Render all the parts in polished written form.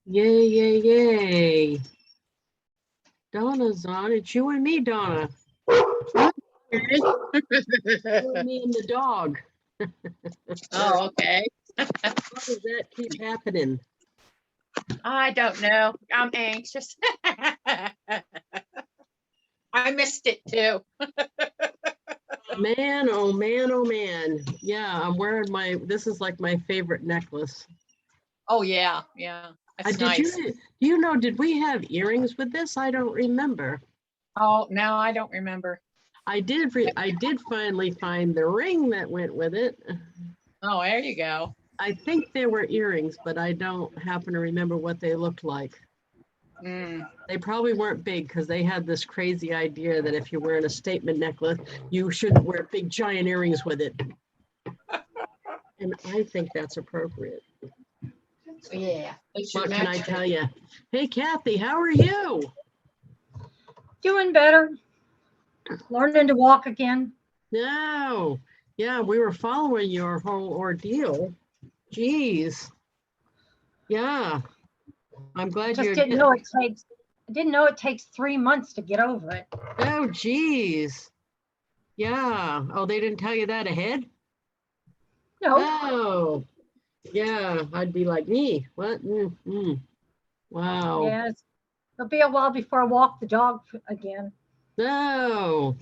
Yay, yay, yay. Donna's on. It's you and me, Donna. You and me and the dog. Oh, okay. How does that keep happening? I don't know. I'm anxious. I missed it too. Man, oh man, oh man. Yeah, I'm wearing this is like my favorite necklace. Oh yeah, yeah. That's nice. Did we have earrings with this? I don't remember. Oh, no, I don't remember. I did finally find the ring that went with it. Oh, there you go. I think they were earrings, but I don't happen to remember what they looked like. They probably weren't big because they had this crazy idea that if you're wearing a statement necklace, you shouldn't wear big giant earrings with it. And I think that's appropriate. Yeah. What can I tell you? Hey, Kathy, how are you? Doing better. Learning to walk again. No. Yeah, we were following your whole ordeal. Geez. Yeah. I'm glad you didn't know it takes. I didn't know it takes 3 months to get over it. Oh, geez. Yeah. Oh, they didn't tell you that ahead? No. Oh. Yeah, I'd be like me. What? Wow. Yes. It'll be a while before I walk the dog again. No.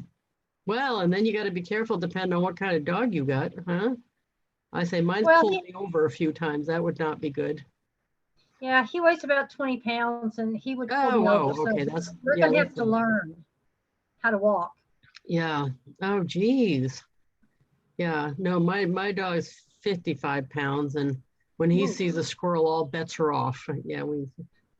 Well, and then you got to be careful depending on what kind of dog you got, huh? I say mine's pulled me over a few times. That would not be good. Yeah, he weighs about 20 pounds and he would pull me over. So okay. we're going to have to learn how to walk. Yeah. Oh, geez. Yeah. No, my dog's 55 pounds. And when he sees a squirrel, all bets are off. Yeah. Well,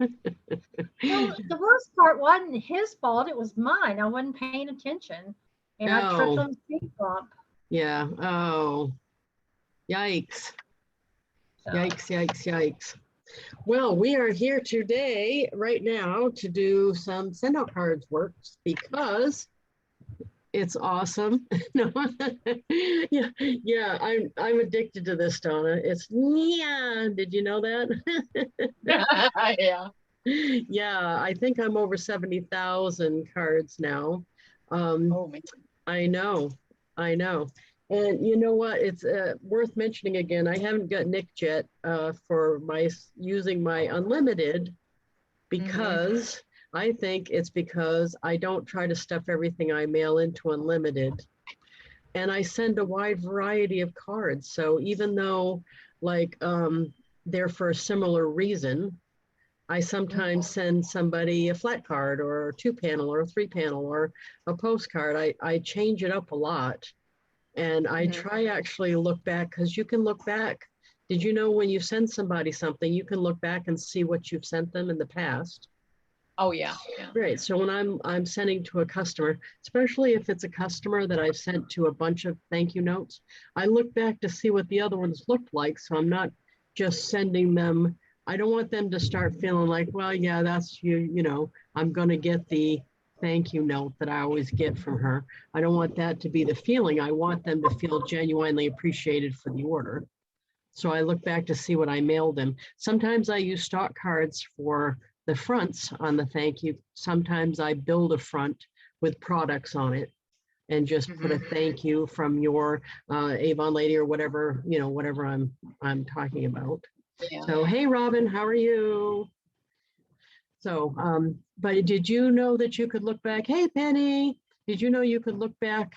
the worst part wasn't his fault. It was mine. I wasn't paying attention. And I tripped on the speed bump. Yeah. Oh. Yikes. So. Yikes. Well, we are here today, right now, to do some SendOutCards works because it's awesome. No, yeah, I'm addicted to this, Donna. It's Did you know that? Yeah. Yeah, I think I'm over 70,000 cards now. Oh man. I know. And you know what? It's worth mentioning again. I haven't got nicked yet for using my unlimited because I think it's because I don't try to stuff everything I mail into unlimited. And I send a wide variety of cards. So even though like they're for a similar reason, I sometimes send somebody a flat card or a 2-panel or a 3-panel or a postcard. I change it up a lot. And I try actually look back because you can look back. Did you know when you send somebody something, you can look back and see what you've sent them in the past? Oh yeah. Right. So when I'm sending to a customer, especially if it's a customer that I've sent to a bunch of thank you notes, I look back to see what the other ones looked like. So I'm not just sending them. I don't want them to start feeling like, well, yeah, that's you know, I'm going to get the thank you note that I always get from her. I don't want that to be the feeling. I want them to feel genuinely appreciated for the order. So I look back to see what I mailed them. Sometimes I use stock cards for the fronts on the thank you. Sometimes I build a front with products on it and just put a thank you from your Avon lady or whatever, you know, whatever I'm talking about. Yeah. So, hey, Robin, how are you? So, but did you know that you could look back? Hey, Penny, did you know you could look back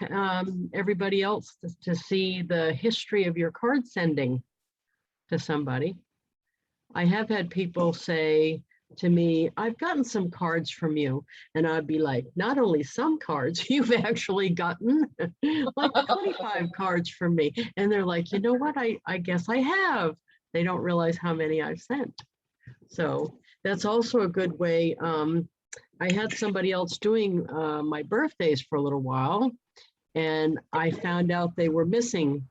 everybody else to see the history of your card sending to somebody? I have had people say to me, I've gotten some cards from you. And I'd be like, not only some cards, you've actually gotten like 25 cards from me. And they're like, you know what? I guess I have. They don't realize how many I've sent. So that's also a good way. I had somebody else doing my birthdays for a little while, and I found out they were missing.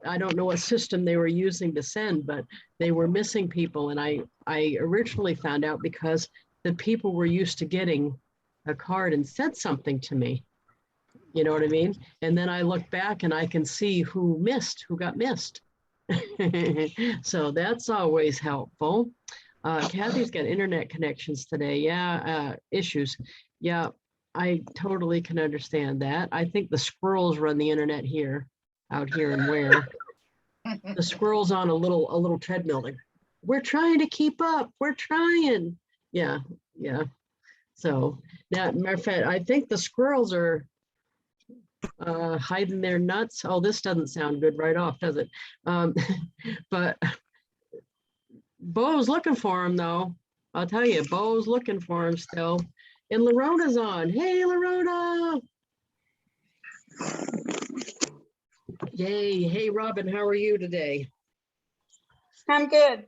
I don't know what system they were using to send, but they were missing people. And I originally found out because the people were used to getting a card and said something to me. You know what I mean? And then I look back and I can see who got missed. So that's always helpful. Kathy's got internet connections today. Yeah, issues. Yeah, I totally can understand that. I think the squirrels run the internet here, out here and where. The squirrel's on a little treadmill. Like, we're trying to keep up. We're trying. Yeah, yeah. So now, matter of fact, I think the squirrels are hiding their nuts. Oh, this doesn't sound good right off, does it? But Bo's looking for him, though. I'll tell you, Bo's looking for him still. And Larona's on. Hey, Larona. Yay. Hey, Robin, how are you today? I'm good.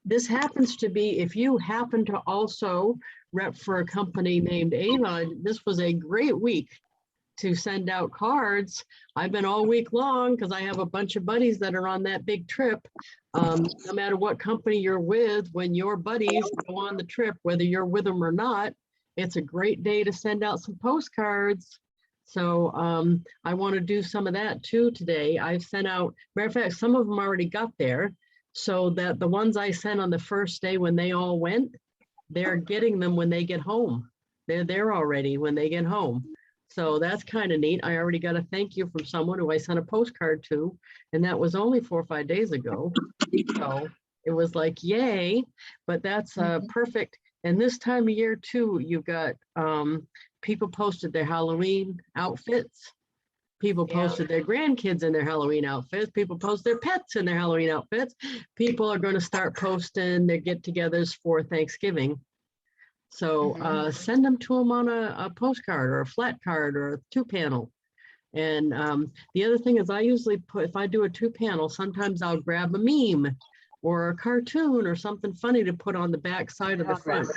This happens to be, if you happen to also rep for a company named Avon, this was a great week to send out cards. I've been all week long because I have a bunch of buddies that are on that big trip. No matter what company you're with, when your buddies go on the trip, whether you're with them or not, it's a great day to send out some postcards. So I want to do some of that too today. I've sent out, matter of fact, some of them already got there. So that the ones I sent on the first day when they all went, they're getting them when they get home. They're there already when they get home. So that's kind of neat. I already got a thank you from someone who I sent a postcard to, and that was only 4 or 5 days ago. So it was like, yay, but that's perfect. And this time of year too, you've got people posted their Halloween outfits. People posted their grandkids in their Halloween outfits. People post their pets in their Halloween outfits. People are going to start posting their get-togethers for Thanksgiving. So send them to them on a postcard or a flat card or a 2-panel. And the other thing is I usually put, if I do a 2-panel, sometimes I'll grab a meme or a cartoon or something funny to put on the back side of the front.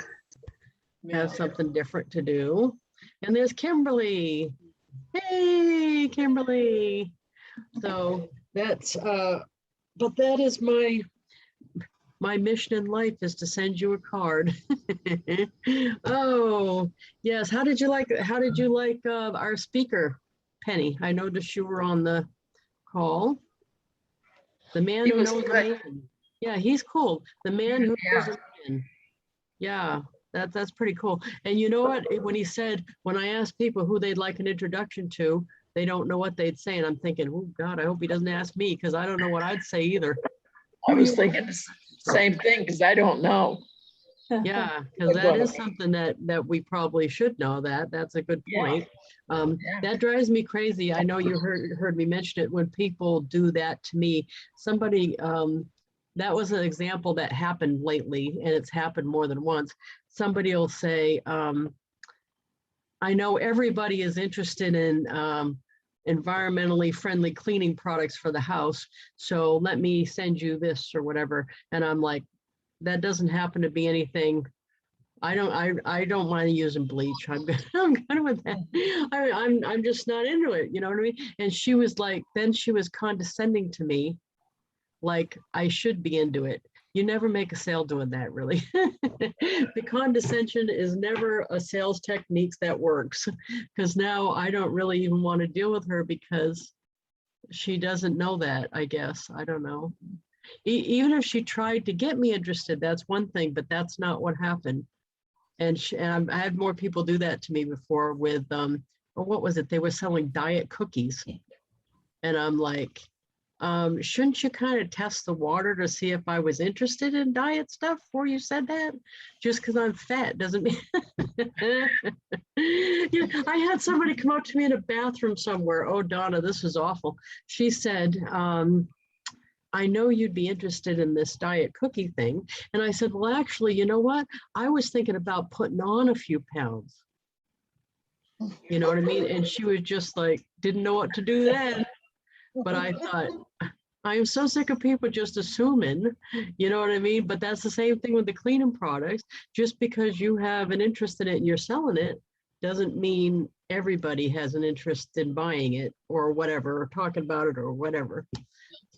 Have something different to do. And there's Kimberly. Hey, Kimberly. So that's, but that is my mission in life, is to send you a card. Oh, yes. How did you like our speaker, Penny? I noticed you were on the call. The man who knows the man. Yeah, he's cool. The man who knows the man. Yeah. That's pretty cool. And you know what? When he said, when I asked people who they'd like an introduction to, they don't know what they'd say. And I'm thinking, oh God, I hope he doesn't ask me, because I don't know what I'd say either. I was thinking the same thing, because I don't know. Yeah, because that is something that we probably should know. That's a good point. That drives me crazy. I know you heard me mention it when people do that to me. Somebody, that was an example that happened lately, and it's happened more than once. Somebody will say, I know everybody is interested in environmentally friendly cleaning products for the house, so let me send you this or whatever. And I'm like, that doesn't happen to be anything. I don't mind using bleach. I'm good with that. I'm just not into it. You know what I mean? And she was like, then she was condescending to me, like I should be into it. You never make a sale doing that, really. The condescension is never a sales technique that works, because now I don't really even want to deal with her because she doesn't know that, I guess. I don't know. Even if she tried to get me interested, that's one thing, but that's not what happened. And I had more people do that to me before with, or what was it? They were selling diet cookies. And I'm like, shouldn't you kind of test the water to see if I was interested in diet stuff before you said that? Just because I'm fat doesn't mean. Yeah, I had somebody come up to me in a bathroom somewhere. Oh, Donna, this is awful. She said, I know you'd be interested in this diet cookie thing. And I said, well, actually, you know what? I was thinking about putting on a few pounds. You know what I mean? And she was just like, didn't know what to do then. But I thought, I am so sick of people just assuming, you know what I mean? But that's the same thing with the cleaning products. Just because you have an interest in it and you're selling it doesn't mean everybody has an interest in buying it or whatever, or talking about it or whatever.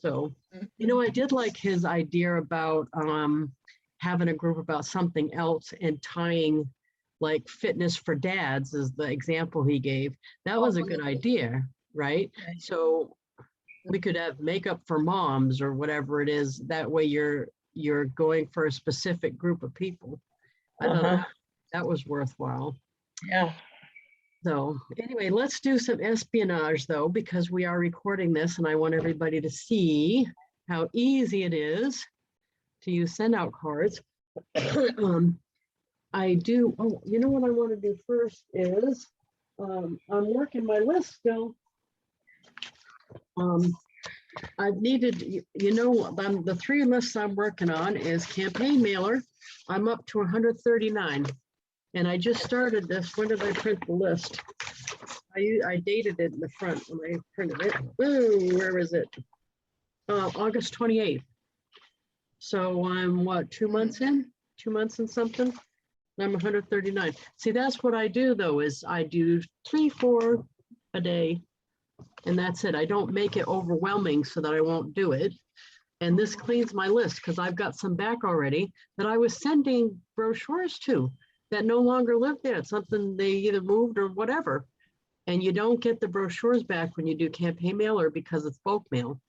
So, you know, I did like his idea about having a group about something else and tying like fitness for dads is the example he gave. That was a good idea, right? So we could have makeup for moms or whatever it is. That way you're you're going for a specific group of people. I thought Uh-huh. that was worthwhile. Yeah. So anyway, let's do some espionage though, because we are recording this and I want everybody to see how easy it is to use SendOutCards. I do, oh, you know what I want to do first is, I'm working my list still. I've needed, the 3 lists I'm working on is campaign mailer. I'm up to 139. And I just started this. When did I print the list? I dated it in the front when I printed it. Ooh, where is it? August 28th. So I'm what, 2 months in? 2 months and something? I'm 139. See, that's what I do though, is I do 3, 4 a day. And that's it. I don't make it overwhelming so that I won't do it. And this cleans my list because I've got some back already that I was sending brochures to that no longer live there. It's something they either moved or whatever. And you don't get the brochures back when you do campaign mailer because it's bulk mail.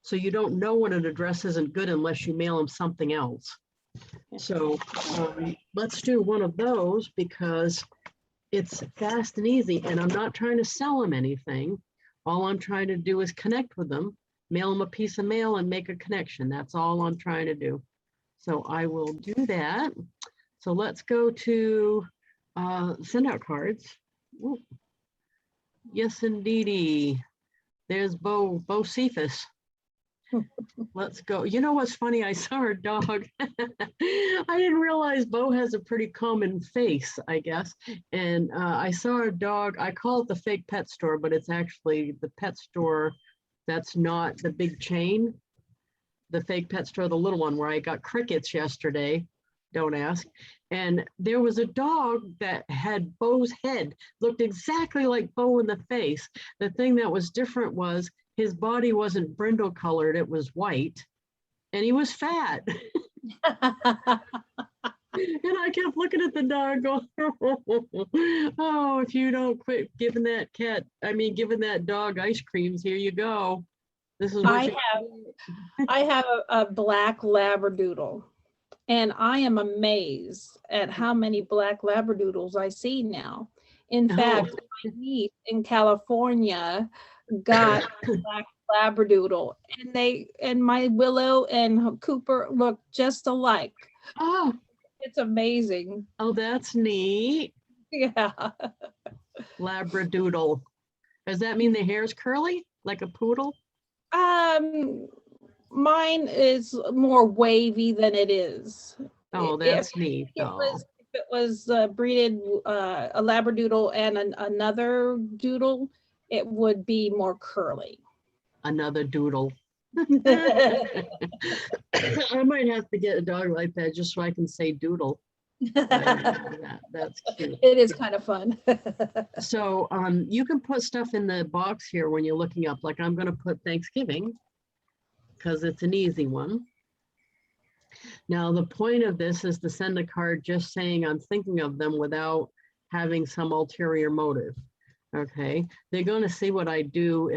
So you don't know when an address isn't good unless you mail them something else. So let's do one of those because it's fast and easy and I'm not trying to sell them anything. All I'm trying to do is connect with them, mail them a piece of mail and make a connection. That's all I'm trying to do. So I will do that. So let's go to SendOutCards. Ooh. Yes, indeedy. There's Bo Cephas. Let's go. You know what's funny? I saw her dog. I didn't realize Bo has a pretty common face, I guess. And I saw her dog. I call it the fake pet store, but it's actually the pet store that's not the big chain. The fake pet store, the little one where I got crickets yesterday. Don't ask. And there was a dog that had Bo's head, looked exactly like Bo in the face. The thing that was different was his body wasn't brindle colored, it was white, and he was fat. And I kept looking at the dog going, oh, if you don't quit giving that dog ice creams, here you go. This is what I have a black Labradoodle. And I am amazed at how many black Labradoodles I see now. In fact, my niece in California got a black Labradoodle, and my Willow and Cooper look just alike. Oh, it's amazing. Oh, that's neat. Yeah. Labradoodle. Does that mean the hair's curly, like a poodle? Mine is more wavy than it is. Oh, that's neat. If it was breeded a Labradoodle and another doodle, it would be more curly. Another doodle. I might have to get a dog like that just so I can say doodle. That's cute. It is kind of fun. So you can put stuff in the box here when you're looking up, like I'm going to put Thanksgiving because it's an easy one. Now, the point of this is to send a card just saying I'm thinking of them without having some ulterior motive. Okay, they're going to see what I do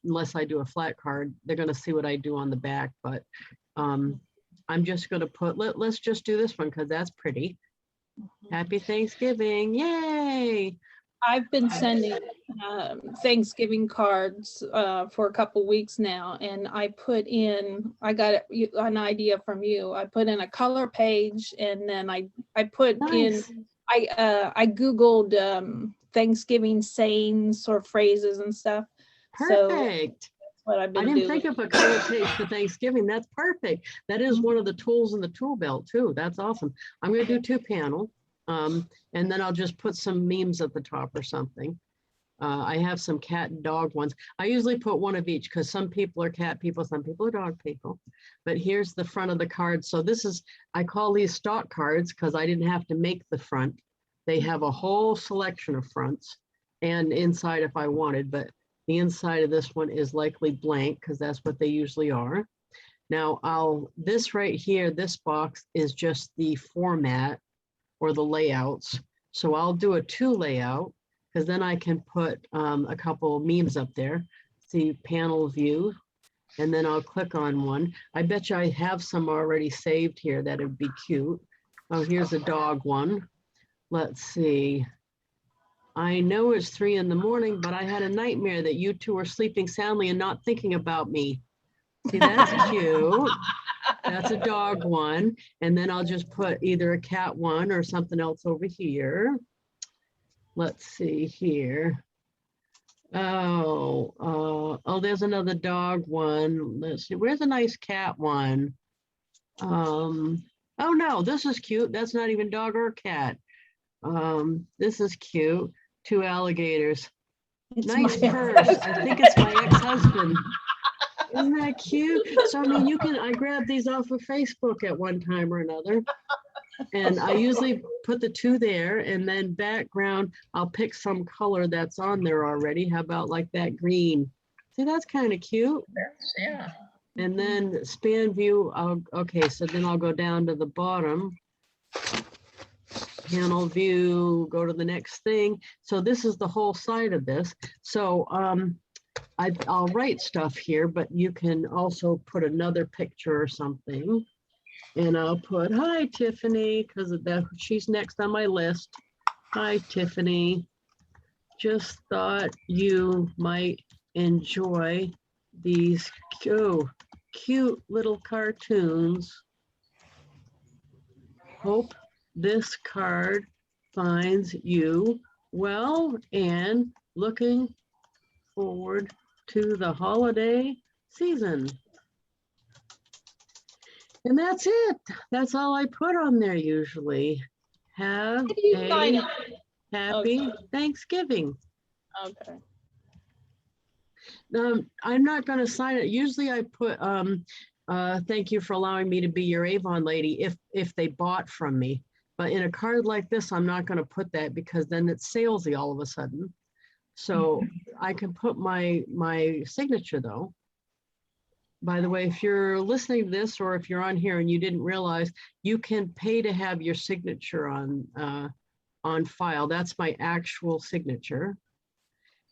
unless I do a flat card, they're going to see what I do on the back. But I'm just going to put, let's just do this one because that's pretty. Happy Thanksgiving. Yay. I've been sending Thanksgiving cards for a couple weeks now, and I got an idea from you. I put in a color page, and then I put nice. in, I Googled Thanksgiving sayings or phrases and stuff. Perfect. So that's what I've been doing. I didn't think of a color page for Thanksgiving. That's perfect. That is one of the tools in the tool belt too. That's awesome. I'm going to do 2 panel. And then I'll just put some memes at the top or something. I have some cat and dog ones. I usually put one of each because some people are cat people, some people are dog people. But here's the front of the card. So this is, I call these stock cards because I didn't have to make the front. They have a whole selection of fronts and inside if I wanted, but the inside of this one is likely blank because that's what they usually are. Now this right here, this box is just the format or the layouts. So I'll do a 2 layout because then I can put a couple of memes up there. See panel view. and then I'll click on one. I bet you I have some already saved here that'd be cute. Oh, here's a dog one. Let's see. I know it's 3 in the morning, but I had a nightmare that you two were sleeping soundly and not thinking about me. See, that's cute. That's a dog one. And then I'll just put either a cat one or something else over here. Let's see here. Oh, there's another dog one. Let's see, where's a nice cat one? Oh no, this is cute. That's not even dog or cat. This is cute. 2 alligators. It's Nice my- purse. I think it's my ex-husband. Isn't that cute? So I mean, I grabbed these off of Facebook at one time or another. And I usually put the 2 there, and then background, I'll pick some color that's on there already. How about like that green? See, that's kind of cute. Yeah. And then span view, okay, so then I'll go down to the bottom. Panel view, go to the next thing. So this is the whole side of this. So I'll write stuff here, but you can also put another picture or something. And I'll put, hi, Tiffany, because she's next on my list. Hi, Tiffany. Just thought you might enjoy these cute little cartoons. Hope this card finds you well and looking forward to the holiday season. And that's it. That's all I put on there usually. Have How do you sign a it? happy Okay. Thanksgiving. Okay. I'm not going to sign it. Usually I put thank you for allowing me to be your Avon lady if they bought from me. But in a card like this, I'm not going to put that because then it's salesy all of a sudden. So I can put my signature though. By the way, if you're listening to this or if you're on here and you didn't realize, you can pay to have your signature on file. That's my actual signature.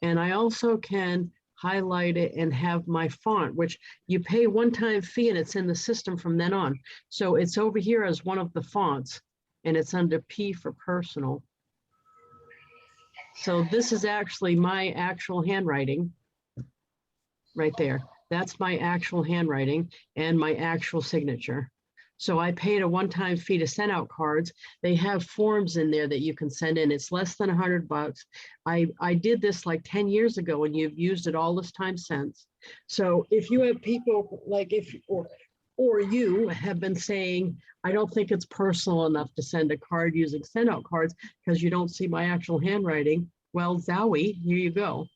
And I also can highlight it and have my font, which you pay one-time fee and it's in the system from then on. So it's over here as one of the fonts and it's under P for personal. So this is actually my actual handwriting right there. That's my actual handwriting and my actual signature. So I paid a one-time fee to send out cards. They have forms in there that you can send in. It's less than $100. I did this like 10 years ago and you've used it all this time since. So if you have people like or you have been saying, I don't think it's personal enough to send a card using send out cards because you don't see my actual handwriting. Well, Zowie, here you go.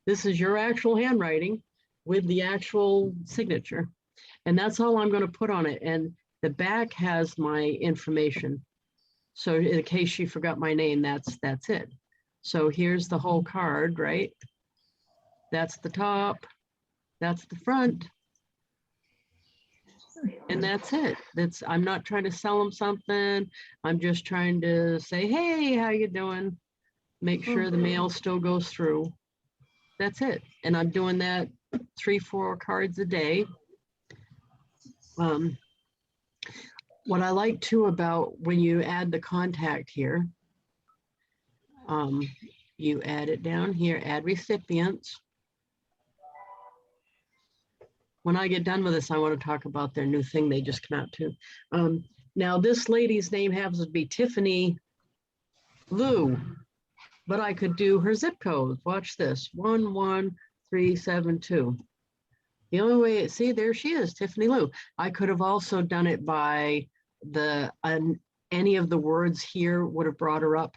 This is your actual handwriting with the actual signature. And that's all I'm going to put on it. And the back has my information. So in case you forgot my name, that's it. So here's the whole card, right? That's the top, that's the front. And that's it. I'm not trying to sell them something. I'm just trying to say, hey, how you doing? Make sure the mail still goes through. That's it. And I'm doing that 3-4 cards a day. What I like too about when you add the contact here, you add it down here, add recipients. When I get done with this, I want to talk about their new thing they just come out to. Now this lady's name happens to be Tiffany Lou, but I could do her zip code. Watch this, 11372. The only way, see, there she is, Tiffany Lou. I could have also done it by any of the words here would have brought her up,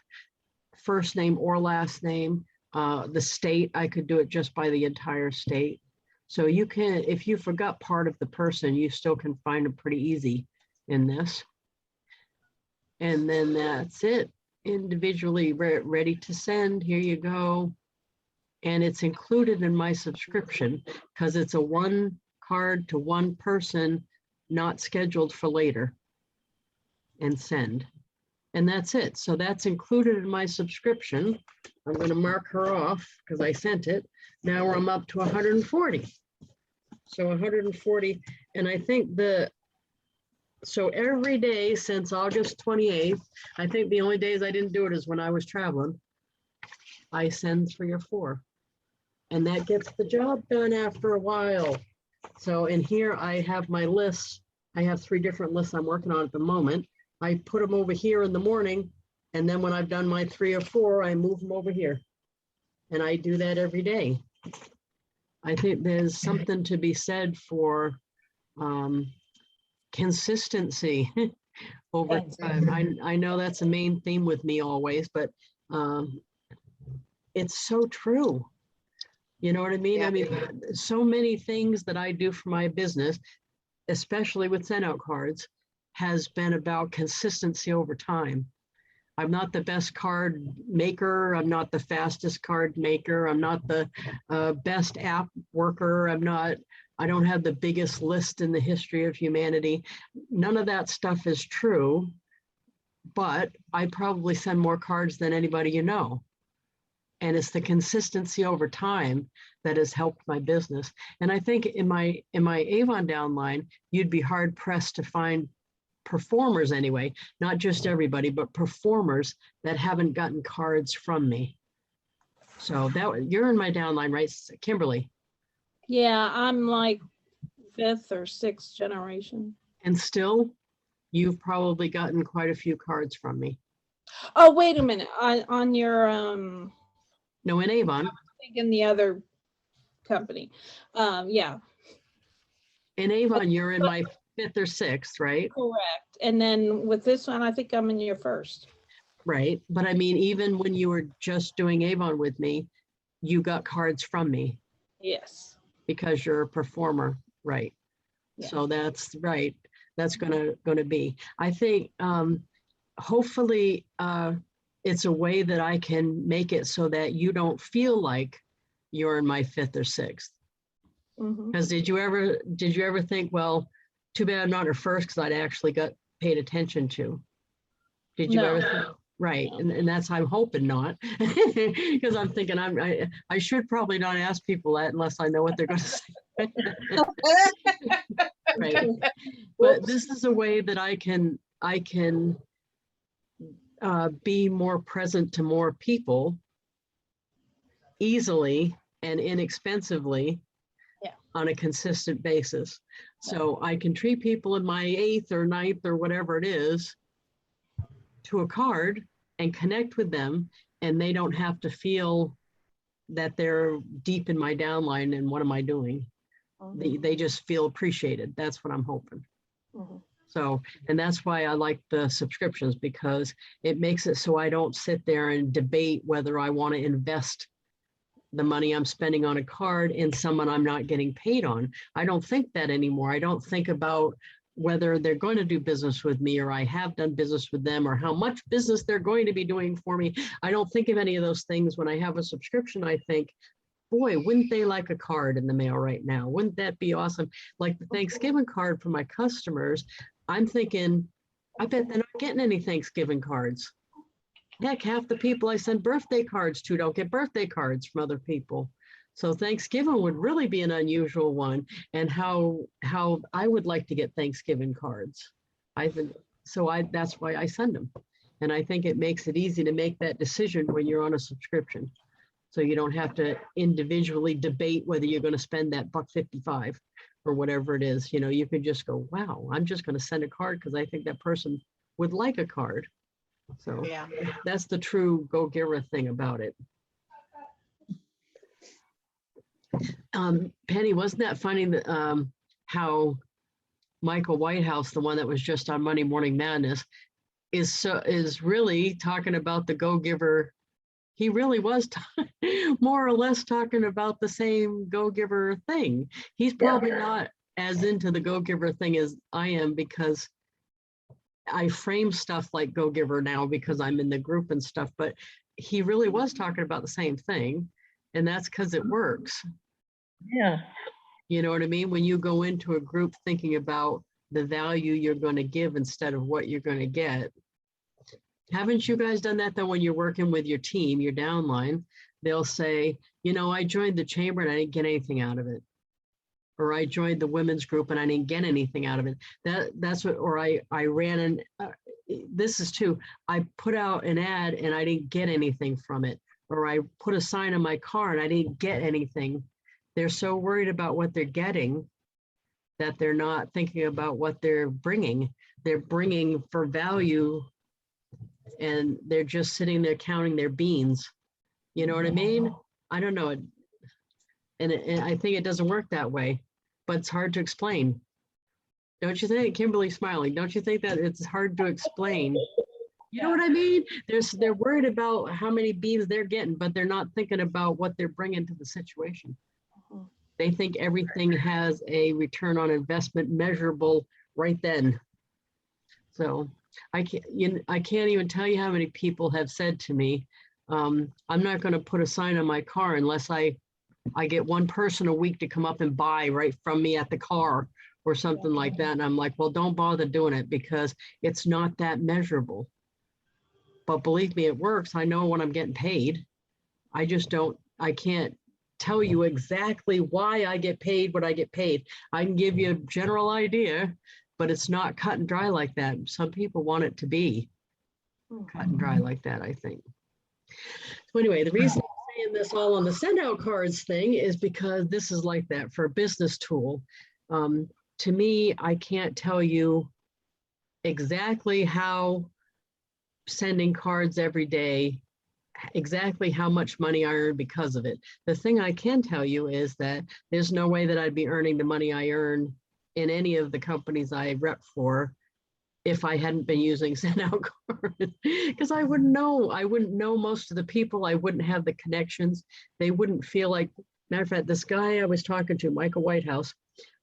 first name or last name. The state, I could do it just by the entire state. So you can, if you forgot part of the person, you still can find them pretty easy in this. And then that's it. Individually ready to send. Here you go. And it's included in my subscription because it's a one card to one person, not scheduled for later. And send. And that's it. So that's included in my subscription. I'm going to mark her off because I sent it. Now I'm up to 140. So 140, and I think so every day since August 28th, I think the only days I didn't do it is when I was traveling. I send 3 or 4. And that gets the job done after a while. So in here, I have my lists. I have 3 different lists I'm working on at the moment. I put them over here in the morning. And then when I've done my 3 or 4, I move them over here. And I do that every day. I think there's something to be said for consistency over time. I know that's a main theme with me always, but it's so true. You know what I mean? Yeah. I mean, so many things that I do for my business, especially with SendOutCards, has been about consistency over time. I'm not the best card maker. I'm not the fastest card maker. I'm not the best app worker. I don't have the biggest list in the history of humanity. None of that stuff is true, but I probably send more cards than anybody you know. And it's the consistency over time that has helped my business. And I think in my Avon downline, you'd be hard pressed to find performers anyway, not just everybody, but performers that haven't gotten cards from me. So that you're in my downline, right, Kimberly? Yeah, I'm like 5th or 6th generation. And still, you've probably gotten quite a few cards from me. Oh, wait a minute. On your No, in Avon. in the other company. Yeah. In Avon, you're in my 5th or 6th, right? Correct. And then with this one, I think I'm in your 1st. Right. But I mean, even when you were just doing Avon with me, you got cards from me. Yes. Because you're a performer, right? Yeah. So that's right. That's gonna be. I think hopefully it's a way that I can make it so that you don't feel like you're in my 5th or 6th. Because did you ever think, well, too bad I'm not her first, because I'd actually got paid attention to. Did you ever think? Right. No. And that's, I'm hoping not, because I'm thinking I should probably not ask people that unless I know what they're going to say. Right. But this is a way that I can be more present to more people easily and inexpensively on a consistent basis. So I can treat people in my 8th or 9th or whatever it is to a card and connect with them, and they don't have to feel that they're deep in my downline and what am I doing? They just feel appreciated. That's what I'm hoping. So, and that's why I like the subscriptions, because it makes it so I don't sit there and debate whether I want to invest the money I'm spending on a card in someone I'm not getting paid on. I don't think that anymore. I don't think about whether they're going to do business with me or I have done business with them or how much business they're going to be doing for me. I don't think of any of those things. When I have a subscription, I think, boy, wouldn't they like a card in the mail right now? Wouldn't that be awesome? Like the Thanksgiving card for my customers, I'm thinking, I bet they're not getting any Thanksgiving cards. Heck, half the people I send birthday cards to don't get birthday cards from other people. So Thanksgiving would really be an unusual one, and how I would like to get Thanksgiving cards. That's why I send them. And I think it makes it easy to make that decision when you're on a subscription. So you don't have to individually debate whether you're going to spend that $1.55 or whatever it is. You know, you can just go, wow, I'm just going to send a card because I think that person would like a card. So Yeah. that's the true go-giver thing about it. Penny, wasn't that funny that how Michael Whitehouse, the one that was just on Monday Morning Madness, is really talking about the go-giver. He really was more or less talking about the same go-giver thing. He's probably not as into the go-giver thing as I am, because I frame stuff like go-giver now because I'm in the group and stuff, but he really was talking about the same thing, and that's because it works. Yeah. You know what I mean? When you go into a group thinking about the value you're going to give instead of what you're going to get. Haven't you guys done that though when you're working with your team, your downline? They'll say, you know, I joined the chamber and I didn't get anything out of it. or I joined the women's group and I didn't get anything out of it. That's what, or I ran an, this is too, I put out an ad and I didn't get anything from it. Or I put a sign on my car and I didn't get anything. They're so worried about what they're getting that they're not thinking about what they're bringing. They're bringing for value and they're just sitting there counting their beans. You know what I mean? I don't know. And I think it doesn't work that way, but it's hard to explain. Don't you think? Kimberly's smiling. Don't you think that it's hard to explain? You know what I mean? They're worried about how many beans they're getting, but they're not thinking about what they're bringing to the situation. They think everything has a return on investment measurable right then. So I can't even tell you how many people have said to me, I'm not going to put a sign on my car unless I get one person a week to come up and buy right from me at the car or something like that. And I'm like, well, don't bother doing it because it's not that measurable. But believe me, it works. I know when I'm getting paid. I just don't, I can't tell you exactly why I get paid what I get paid. I can give you a general idea, but it's not cut and dry like that. Some people want it to be cut and dry like that, I think. So anyway, the reason I'm saying this all on the SendOutCards thing is because this is like that for a business tool. To me, I can't tell you exactly how sending cards every day, exactly how much money I earn because of it. The thing I can tell you is that there's no way that I'd be earning the money I earn in any of the companies I rep for if I hadn't been using SendOutCards, because I wouldn't know most of the people. I wouldn't have the connections. They wouldn't feel like, matter of fact, this guy I was talking to, Michael Whitehouse,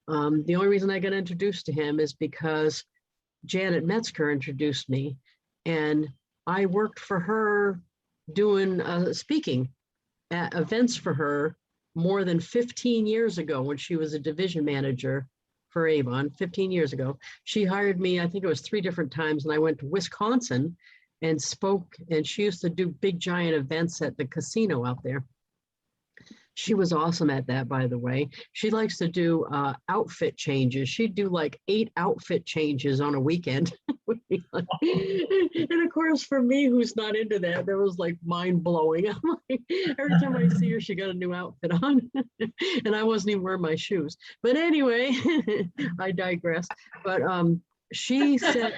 the only reason I got introduced to him is because Janet Metzger introduced me. And I worked for her doing speaking at events for her more than 15 years ago when she was a division manager for Avon 15 years ago. She hired me, I think it was 3 different times, and I went to Wisconsin and spoke, and she used to do big giant events at the casino out there. She was awesome at that, by the way. She likes to do outfit changes. She'd do like 8 outfit changes on a weekend. And of course, for me, who's not into that, that was like mind blowing. I'm like, every time I see her, she got a new outfit on, and I wasn't even wearing my shoes. But anyway, I digress. But she said,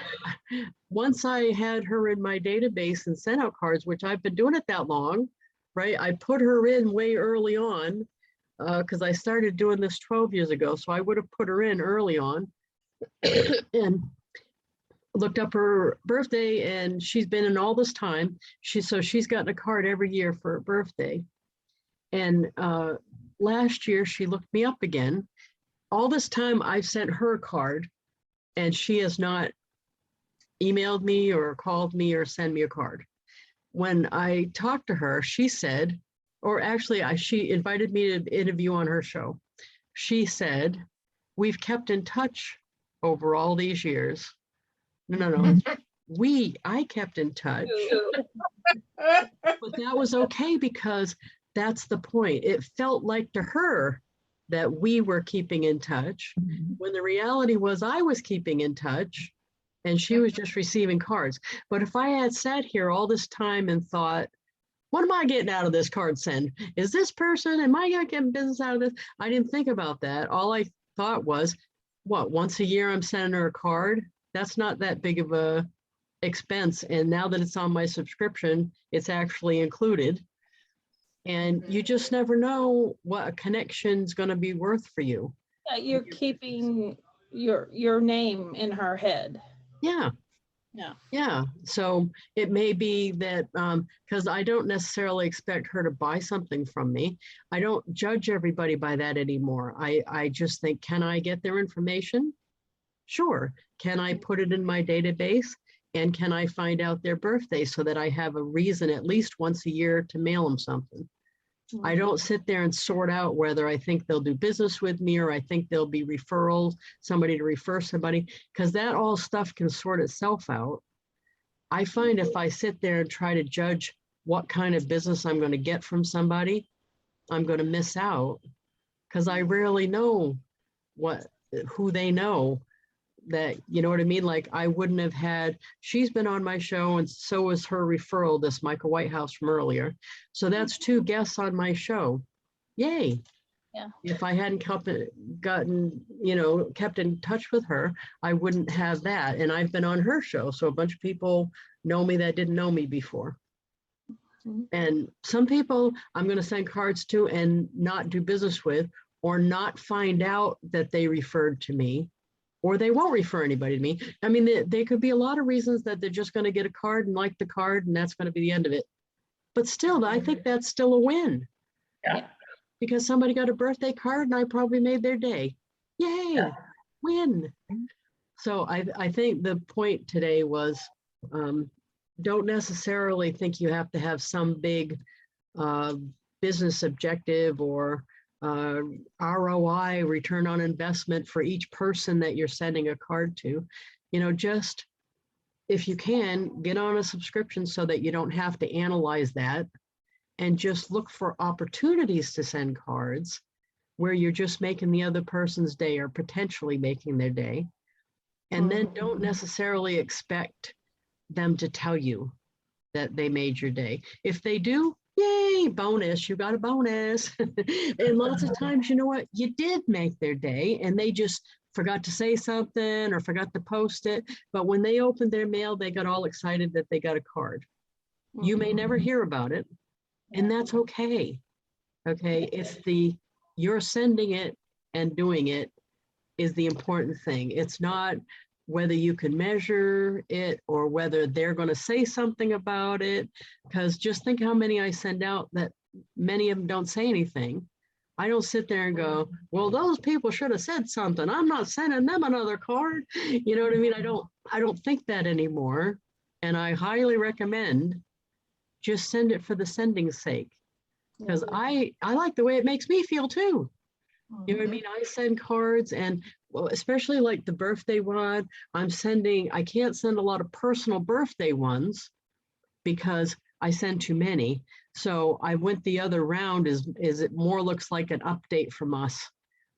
once I had her in my database and SendOutCards, which I've been doing it that long, right? I put her in way early on because I started doing this 12 years ago. So I would have put her in early on and looked up her birthday, and she's been in all this time. So she's gotten a card every year for her birthday. And last year she looked me up again. All this time I've sent her a card and she has not emailed me or called me or sent me a card. When I talked to her, she said, or actually she invited me to interview on her show. She said, we've kept in touch over all these years. No. I kept in touch. But that was okay because that's the point. It felt like to her that we were keeping in touch when the reality was I was keeping in touch and she was just receiving cards. But if I had sat here all this time and thought, what am I getting out of this card send? Is this person, am I gonna get business out of this? I didn't think about that. All I thought was, what, once a year I'm sending her a card? That's not that big of a expense. And now that it's on my subscription, it's actually included. And you just never know what a connection's gonna be worth for you. You're keeping your name in her head. Yeah. Yeah. Yeah. So it may be that because I don't necessarily expect her to buy something from me. I don't judge everybody by that anymore. I just think, can I get their information? Sure. Can I put it in my database? And can I find out their birthday so that I have a reason at least once a year to mail them something? I don't sit there and sort out whether I think they'll do business with me or I think there'll be referrals, somebody to refer somebody, because that all stuff can sort itself out. I find if I sit there and try to judge what kind of business I'm going to get from somebody, I'm going to miss out because I rarely know who they know, that, you know what I mean? Like I wouldn't have had, she's been on my show and so is her referral, this Michael Whitehouse from earlier. So that's 2 guests on my show. Yay. Yeah. If I hadn't gotten, you know, kept in touch with her, I wouldn't have that. And I've been on her show. So a bunch of people know me that didn't know me before. Mhm. And some people I'm going to send cards to and not do business with, or not find out that they referred to me, or they won't refer anybody to me. I mean, there could be a lot of reasons that they're just going to get a card and like the card, and that's going to be the end of it. But still, I think that's still a win. Yeah. Because somebody got a birthday card and I probably made their day. Yay, Yeah. win. So I think the point today was, don't necessarily think you have to have some big business objective or ROI, return on investment, for each person that you're sending a card to. You know, just if you can, get on a subscription so that you don't have to analyze that, and just look for opportunities to send cards where you're just making the other person's day or potentially making their day. And then don't necessarily expect them to tell you that they made your day. If they do, yay, bonus, you got a bonus. And lots of times, you know what, you did make their day and they just forgot to say something or forgot to post it. But when they opened their mail, they got all excited that they got a card. You may never hear about it, and that's okay. Okay, it's you're sending it and doing it is the important thing. It's not whether you can measure it or whether they're going to say something about it, because just think how many I send out that many of them don't say anything. I don't sit there and go, well, those people should have said something. I'm not sending them another card. You know what I mean? I don't think that anymore. And I highly recommend just send it for the sending's sake. Because I like the way it makes me feel too. You know what I mean? I send cards, and well, especially like the birthday one, I can't send a lot of personal birthday ones because I send too many. So I went the other round, is it more looks like an update from us.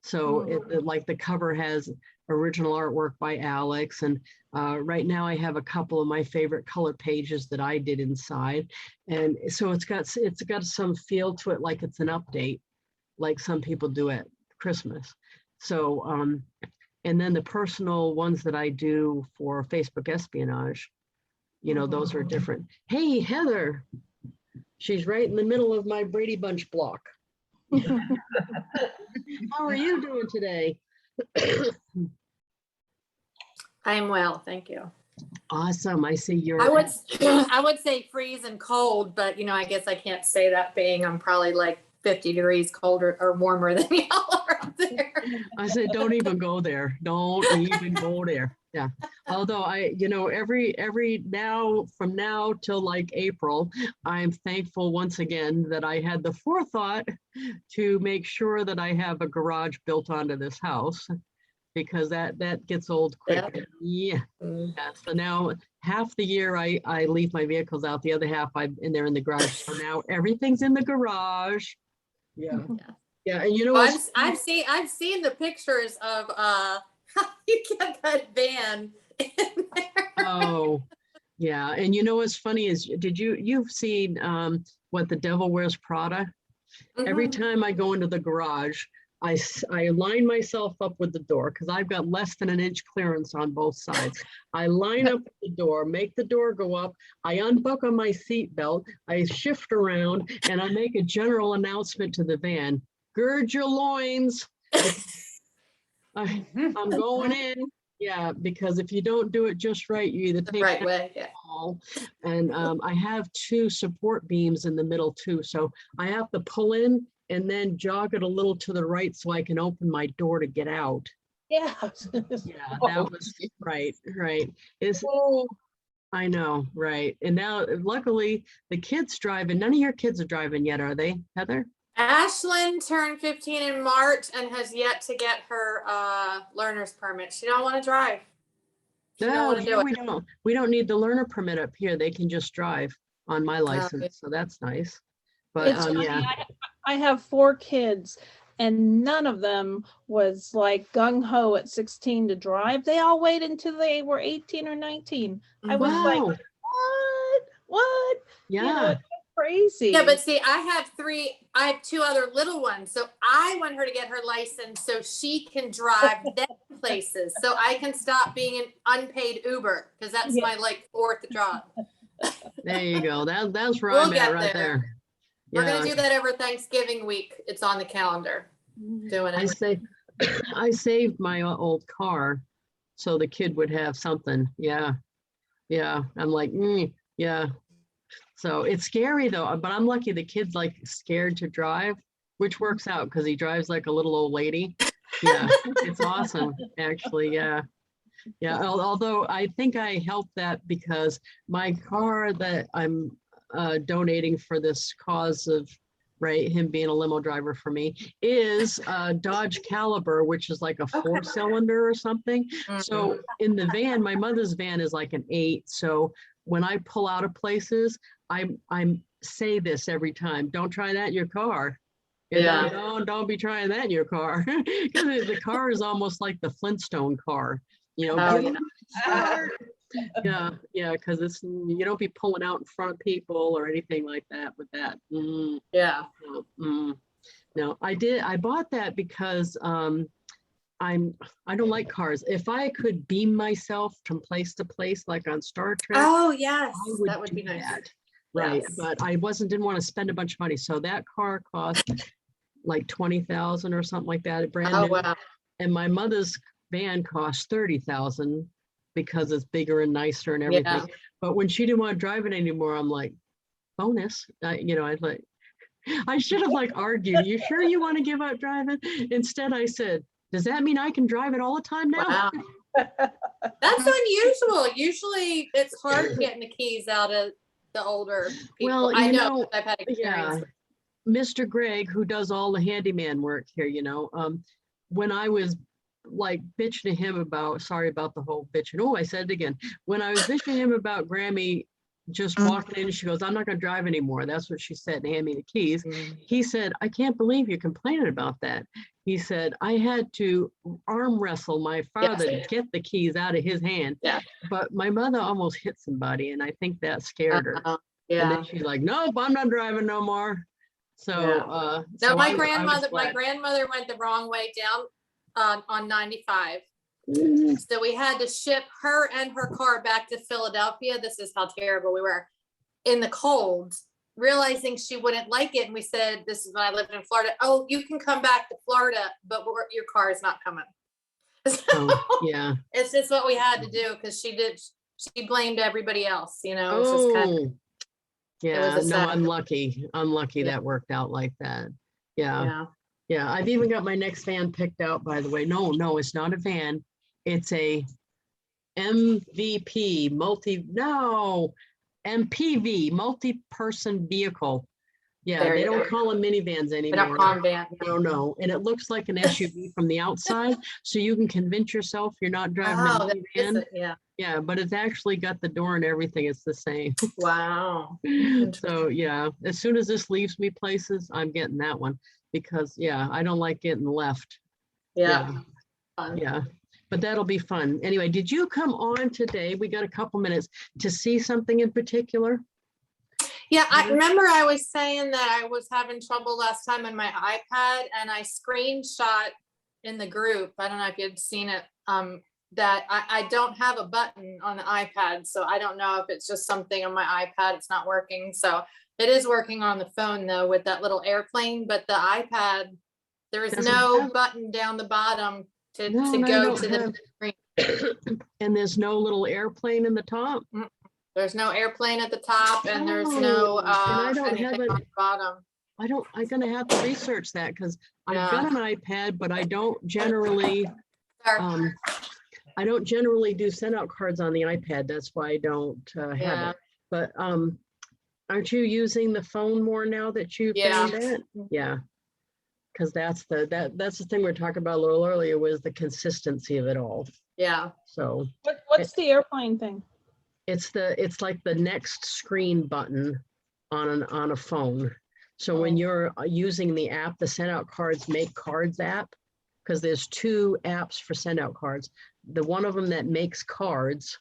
So like the cover has original artwork by Alex. And right now I have a couple of my favorite color pages that I did inside. And so it's got some feel to it, like it's an update, like some people do at Christmas. So, and then the personal ones that I do for Facebook espionage, you know, those are different. Hey, Heather, she's right in the middle of my Brady Bunch block. How are you doing today? I'm well, thank you. Awesome. I see you're. I would say freeze and cold, but I guess I can't say that being I'm probably like 50 degrees colder or warmer than y'all are up there. I said, don't even go there. Don't even go there. Yeah. Although every now from now till like April, I'm thankful once again that I had the forethought to make sure that I have a garage built onto this house, because that gets old quick. Yeah. Yeah. So now half the year I leave my vehicles out, the other half they're in the garage. So now everything's in the garage. Yeah. Yeah. And I've seen the pictures of you get that van in there. Oh, yeah. And what's funny is, you've seen what the Devil Wears Prada? Every time I go into the garage, I line myself up with the door because I've got less than an inch clearance on both sides. I line up the door, make the door go up. I unbuckle my seatbelt. I shift around and I make a general announcement to the van. Gird your loins. I'm going in. Yeah, because if you don't do it just right, you either take The right way. Yeah. all. And I have 2 support beams in the middle too. So I have to pull in and then jog it a little to the right so I can open my door to get out. Yeah. Yeah, that was right. I know, right. And now luckily the kids driving, none of your kids are driving yet, are they, Heather? Ashlyn turned 15 in March and has yet to get her learner's permit. She don't want to drive. No, here we don't need the learner permit up here. They can just drive on my license. So that's nice. But It's funny, yeah. I have 4 kids and none of them was like gung-ho at 16 to drive. They all waited until they were 18 or 19. I was like, Wow. what? You know, Yeah. it's crazy. Yeah, but see, I have two other little ones. So I want her to get her license so she can drive them places. So I can stop being an unpaid Uber, because that's my like fourth job. There you go. That's where We'll I'm at get right there. there. We're Yeah. gonna do that over Thanksgiving week. It's on the calendar. Doing it. I saved my old car so the kid would have something. Yeah. Yeah. I'm like, yeah. So it's scary though, but I'm lucky the kid's like scared to drive, which works out because he drives like a little old lady. Yeah, it's awesome, actually. Yeah. Yeah. Although I think I helped that because my car that I'm donating for this cause of, right, him being a limo driver for me, is a Dodge Caliber, which is like a 4-cylinder or something. So in the van, my mother's van is like an 8. So when I pull out of places, I say this every time: don't try that in your car. Yeah. Don't be trying that in your car, because the car is almost like the Flintstone car. You know, Oh, give it a start. Yeah, because it's, you don't be pulling out in front of people or anything like that with that. Yeah. No, I bought that because I don't like cars. If I could beam myself from place to place, like on Star Trek, Oh, yes. I would That would do be nice. that. Right, Yes. but I didn't want to spend a bunch of money. So that car cost like 20,000 or something like that, brand Oh, new. wow. And my mother's van cost 30,000 because it's bigger and nicer and everything. Yeah. But when she didn't want to drive it anymore, I'm like, bonus. I like, I should have like argued. You sure you want to give up driving? Instead, I said, does that mean I can drive it all the time now? Wow. That's unusual. Usually it's hard getting the keys out of the older people. Well, I you know, know, 'cause I've had experience. Mr. Greg, who does all the handyman work here, when I was like bitching to him about, sorry about the whole bitching. Oh, I said it again. When I was bitching to him about Grammy just walking in, she goes, I'm not going to drive anymore. That's what she said, and hand me the keys. He said, I can't believe you're complaining about that. He said, I had to arm wrestle my father to get the keys out of his hand. Yeah. But my mother almost hit somebody, and I think that scared her. And Yeah. then she's like, nope, I'm not driving no more. So, No, so my I was grandmother glad. went the wrong way down on 95. Mhm. So we had to ship her and her car back to Philadelphia. This is how terrible we were in the cold, realizing she wouldn't like it. And we said, this is when I lived in Florida. Oh, you can come back to Florida, but your car is not coming. So Oh, yeah. it's just what we had to do, because she blamed everybody else, It was just kind of, Yeah, was a no, sad- I'm lucky. Yeah. That worked out like that. Yeah. I've even got my next van picked out, by the way. No, it's not a van. It's a MPV, multi-person vehicle. Yeah, There they you don't go. call them minivans They anymore. don't call 'em van. No. And it looks like an SUV from the outside, so you can convince yourself you're not driving a Oh, that is minivan. it. Yeah. Yeah, but it's actually got the door and everything. It's the same. Wow. So yeah, as soon as this leaves me places, I'm getting that one because I don't like getting left. Yeah. Fun. Yeah, but that'll be fun. Anyway, did you come on today? We got a couple minutes to see something in particular? Yeah, I remember I was saying that I was having trouble last time on my iPad, and I screenshot in the group. I don't know if you'd seen it. That I don't have a button on the iPad, so I don't know if it's just something on my iPad. It's not working. So it is working on the phone though with that little airplane, but the iPad, there is no button down the bottom to go to the screen. And there's no little airplane in the top? There's no airplane at the top, and there's no and I don't anything have it. on the bottom. I'm gonna have to research that because I've got an iPad, but I don't generally do send out cards on the iPad. That's why I don't have it. But aren't you using the phone more now that you found it? Yeah. Because that's the thing we were talking about a little earlier, was the consistency of it all. Yeah. So What's the airplane thing? it's like the next screen button on a phone. So when you're using the app, the SendOutCards Make Cards app, because there's 2 apps for SendOutCards. The one of them that makes cards,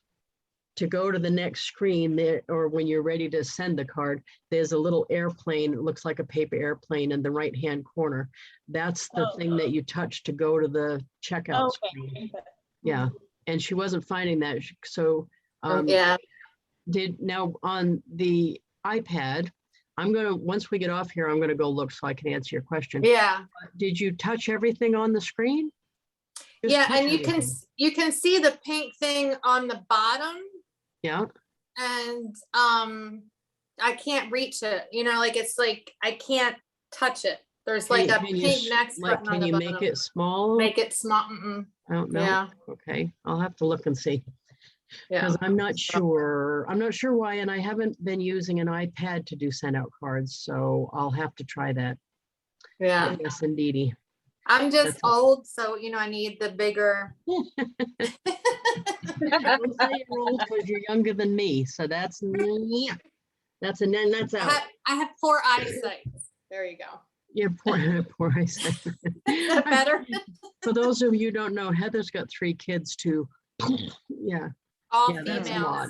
to go to the next screen there, or when you're ready to send the card, there's a little airplane. It looks like a paper airplane in the right-hand corner. That's the thing that you touch to go to the checkout screen. Okay. Yeah, and she wasn't finding that. So Yeah, now on the iPad, once we get off here, I'm gonna go look so I can answer your question. Yeah. Did you touch everything on the screen? Just Yeah, touch and everything. you can see the pink thing on the bottom, Yeah, and I can't reach it. Like it's like I can't touch it. There's like a Can you pink next button on can the you make bottom. it small? Make it small. Mm-mm. I don't know. Yeah, Okay, I'll have to look and see. yeah. Because I'm not sure. I'm not sure why, and I haven't been using an iPad to do SendOutCards, so I'll have to try that. Yeah. Yes, indeedy. I'm just That's all. old, so I need the bigger. Don't say you're old because you're younger than me, so that's that's out. I have poor eyesight. There you go. Yeah, poor eyesight. Is that better? For those of you who don't know, Heather's got 3 kids too. Yeah, All Yeah, that's a lot.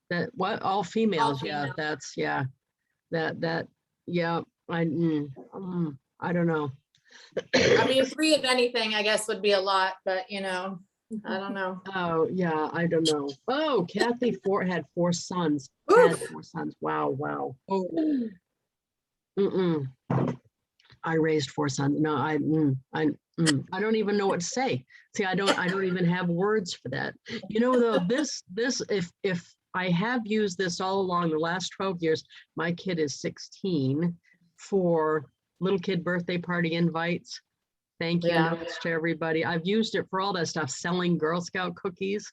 females. all females. Yeah, females. that's yeah. Yeah. I don't know. I mean, 3 of anything, I guess, would be a lot, but I don't know. Oh, yeah, I don't know. Oh, Kathy had 4 sons. Oof. Had 4 sons. Wow. Oh, I raised 4 sons. No, I don't even know what to say. See, I don't even have words for that. Though, this, if I have used this all along the last 12 years, my kid is 16, for little kid birthday party invites. Thank you Yeah. notes to everybody. I've used it for all that stuff, selling Girl Scout cookies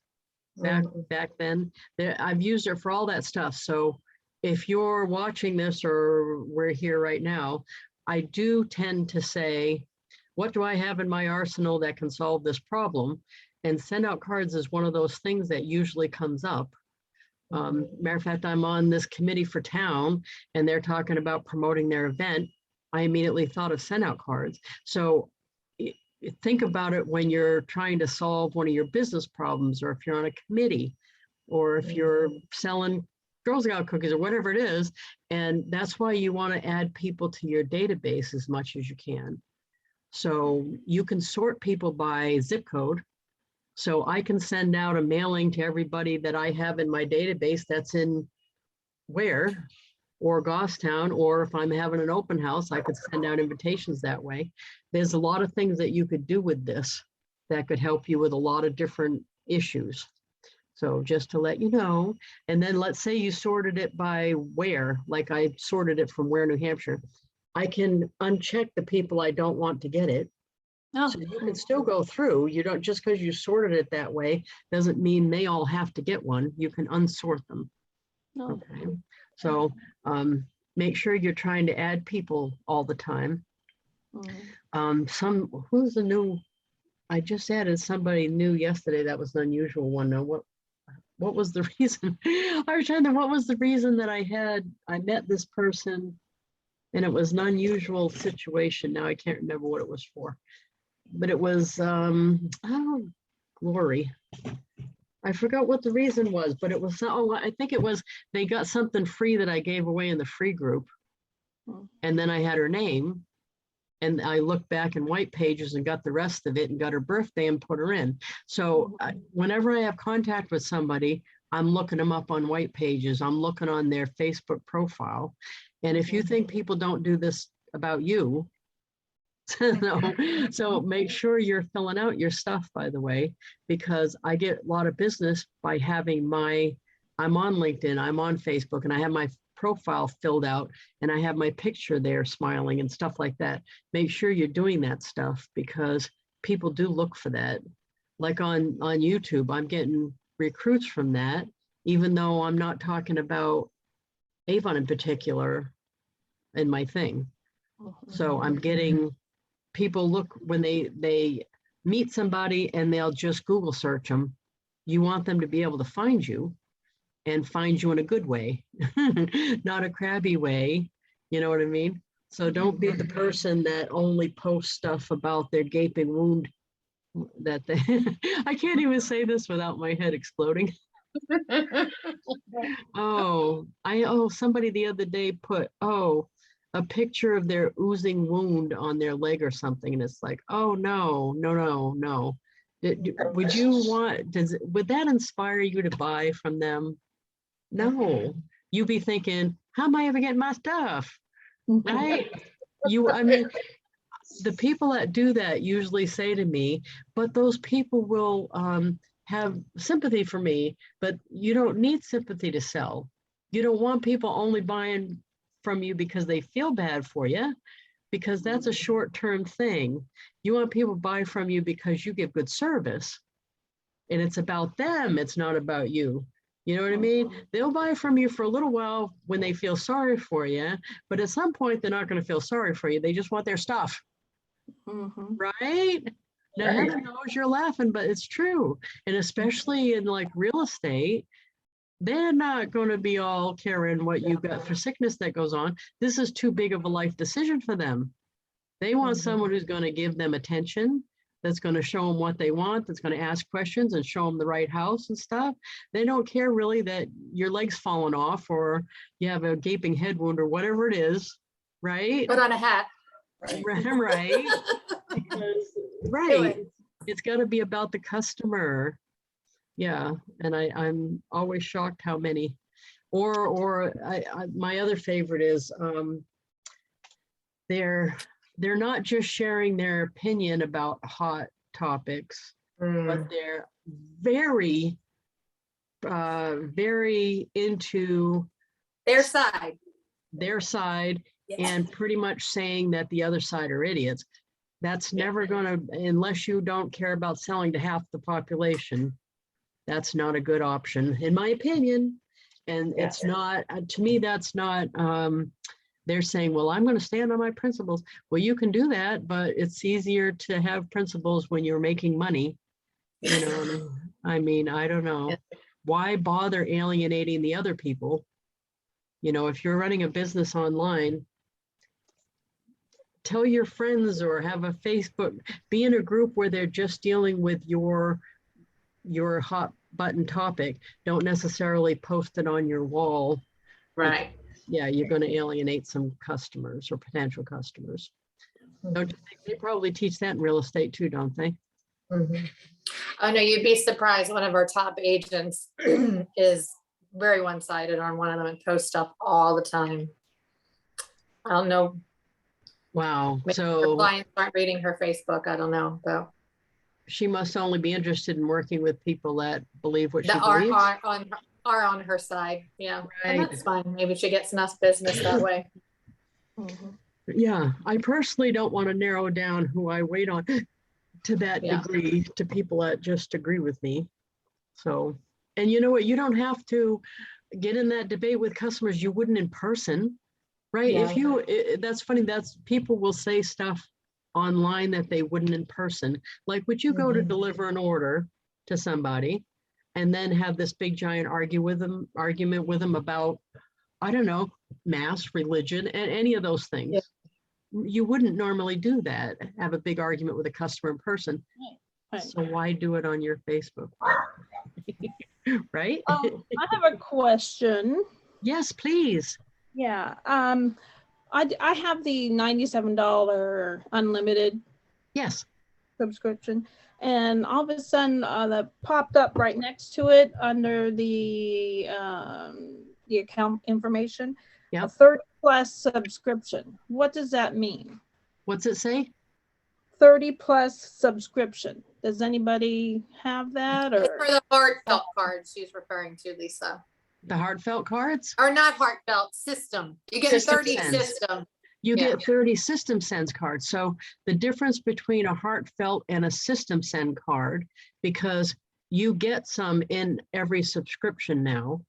back then. I've used it for all that stuff. So if you're watching this or we're here right now, I do tend to say, what do I have in my arsenal that can solve this problem? And SendOutCards is one of those things that usually comes up. Matter of fact, I'm on this committee for town and they're talking about promoting their event. I immediately thought of SendOutCards. So think about it when you're trying to solve one of your business problems, or if you're on a committee, or if you're selling Girl Scout cookies or whatever it is. And that's why you want to add people to your database as much as you can. So you can sort people by zip code. So I can send out a mailing to everybody that I have in my database that's in Ware or Goffstown, or if I'm having an open house, I could send out invitations that way. There's a lot of things that you could do with this that could help you with a lot of different issues. So just to let you know, and then let's say you sorted it by Ware, like I sorted it from Ware, New Hampshire. I can uncheck the people I don't want to get it. Oh, So you can still go through. You don't, just because you sorted it that way doesn't mean they all have to get one. You can unsort them. no. Okay. So make sure you're trying to add people all the time. Who's the new? I just added somebody new yesterday. That was an unusual one. Now, what was the reason? I was trying to, what was the reason that I met this person and it was an unusual situation. Now I can't remember what it was for, but it was, Glory. I forgot what the reason was, but it was, I think it was, they got something free that I gave away in the free group. And then I had her name and I looked back in White Pages and got the rest of it and got her birthday and put her in. So whenever I have contact with somebody, I'm looking them up on White Pages. I'm looking on their Facebook profile. And if you think people don't do this about you, so make sure you're filling out your stuff, by the way, because I get a lot of business by having I'm on LinkedIn, I'm on Facebook, and I have my profile filled out and I have my picture there smiling and stuff like that. Make sure you're doing that stuff because people do look for that. Like on YouTube, I'm getting recruits from that, even though I'm not talking about Avon in particular in my thing. So I'm getting people look when they meet somebody and they'll just Google search them. You want them to be able to find you and find you in a good way, not a crabby way. You know what I mean? So don't be the person that only posts stuff about their gaping wound that they, I can't even say this without my head exploding. Somebody the other day put, a picture of their oozing wound on their leg or something. And it's like, oh, no. Would that inspire you to buy from them? No, you'd be thinking, how am I ever getting my stuff? Right? The people that do that usually say to me, but those people will have sympathy for me, but you don't need sympathy to sell. You don't want people only buying from you because they feel bad for you, because that's a short-term thing. You want people to buy from you because you give good service, and it's about them. It's not about you. You know what I mean? They'll buy from you for a little while when they feel sorry for you, but at some point they're not going to feel sorry for you. They just want their stuff. Right? Now, heaven knows you're laughing, but it's true. And especially in like real estate, they're not going to be all caring what you got for sickness that goes on. This is too big of a life decision for them. They want someone who's going to give them attention, that's going to show them what they want, that's going to ask questions and show them the right house and stuff. They don't care really that your leg's fallen off or you have a gaping head wound or whatever it is, right? Put on a hat. Right. Right. It's got to be about the customer. Yeah. And I'm always shocked how many, my other favorite is they're not just sharing their opinion about hot topics, but they're very, very into Their side. And pretty much saying that the other side are idiots. That's never gonna, unless you don't care about selling to half the population, that's not a good option, in my opinion. And it's not, to me, that's not, they're saying, well, I'm gonna stand on my principles. Well, you can do that, but it's easier to have principles when you're making money. You know, I mean, I don't know. Why bother alienating the other people? You know, if you're running a business online, tell your friends or have a Facebook, be in a group where they're just dealing with your hot button topic. Don't necessarily post it on your wall. Right. Yeah, you're going to alienate some customers or potential customers. Don't you think they probably teach that in real estate too, don't they? Oh no, you'd be surprised. One of our top agents is very one-sided on one of them and posts stuff all the time. I don't know. Wow. Maybe her clients aren't reading her Facebook. I don't know though. She must only be interested in working with people that believe what she believes. Are on her side. Yeah. Right. And that's fine. Maybe she gets enough business that way. Yeah. I personally don't want to narrow down who I wait on to that degree to people that just agree with me. So, and you know what? You don't have to get in that debate with customers you wouldn't in person. Right. If that's funny, that's people will say stuff online that they wouldn't in person. Like, would you go to deliver an order to somebody and then have this big giant argument with them about, I don't know, mass, religion, and any of those things? Yeah. You wouldn't normally do that, have a big argument with a customer in person. Right. So why do it on your Facebook? Right? I have a question. Yes, please. Yeah, I have the $97 unlimited subscription, and all of a sudden that popped up right next to it under the account information. A 30+ subscription. What does that mean? What's it say? 30+ subscription. Does anybody have that? Or for the heartfelt cards she's referring to, Lisa. The heartfelt cards? Or not heartfelt, system. You get System 30 Sends. system. You get 30 System Sends cards. So the difference between a heartfelt and a System Send card, because you get some in every subscription now.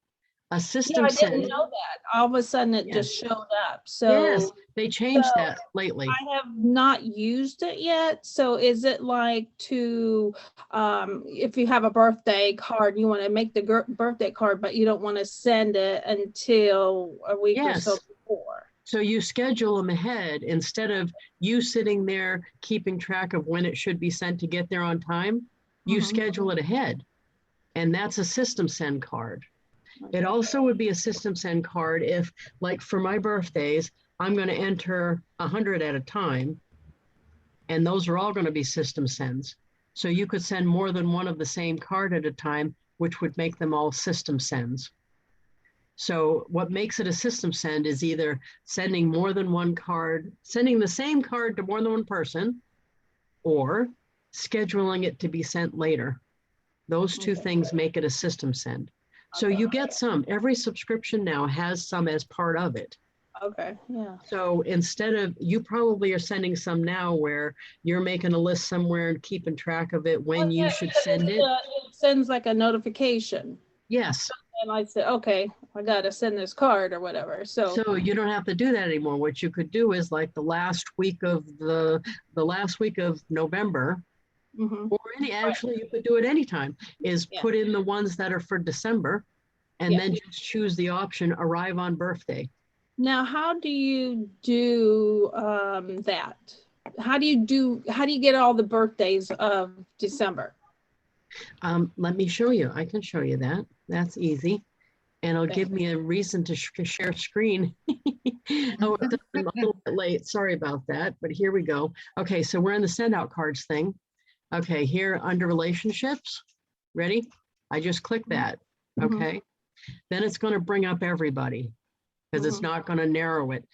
A System I Send. didn't know that. All of a sudden it just showed up. So yes, they changed that lately. I have not used it yet. So is it like to, if you have a birthday card, you want to make the birthday card, but you don't want to send it until a week or so before? So you schedule them ahead instead of you sitting there keeping track of when it should be sent to get there on time. You Mhm. schedule it ahead, and that's a system send card. It also would be a system send card if, like for my birthdays, I'm going to enter 100 at a time, and those are all going to be system sends. So you could send more than one of the same card at a time, which would make them all system sends. So what makes it a system send is either sending more than one card, sending the same card to more than one person, or scheduling it to be sent later. Those two Okay. things make it a system send. So Okay. you get some, every subscription now has some as part of it. Okay, yeah. So instead of, you probably are sending some now where you're making a list somewhere and keeping track of it when you should send it. It sends like a notification. Yes. And I said, okay, I gotta send this card or whatever. So you don't have to do that anymore. What you could do is like the last week of the last week of November, Mhm. or actually you could do it anytime, is Yeah. put in the ones that are for December and Yeah. then just choose the option arrive on birthday. Now, how do you do that? How do you get all the birthdays of December? Let me show you. I can show you that. That's easy. And it'll Okay. give me a reason to share screen. Oh, I'm a little bit late. Sorry about that, but here we go. Okay, so we're in the send out cards thing. Okay, here under relationships. Ready? I just click that. Mhm. Okay. Then it's going to bring up everybody because it's not going to narrow it.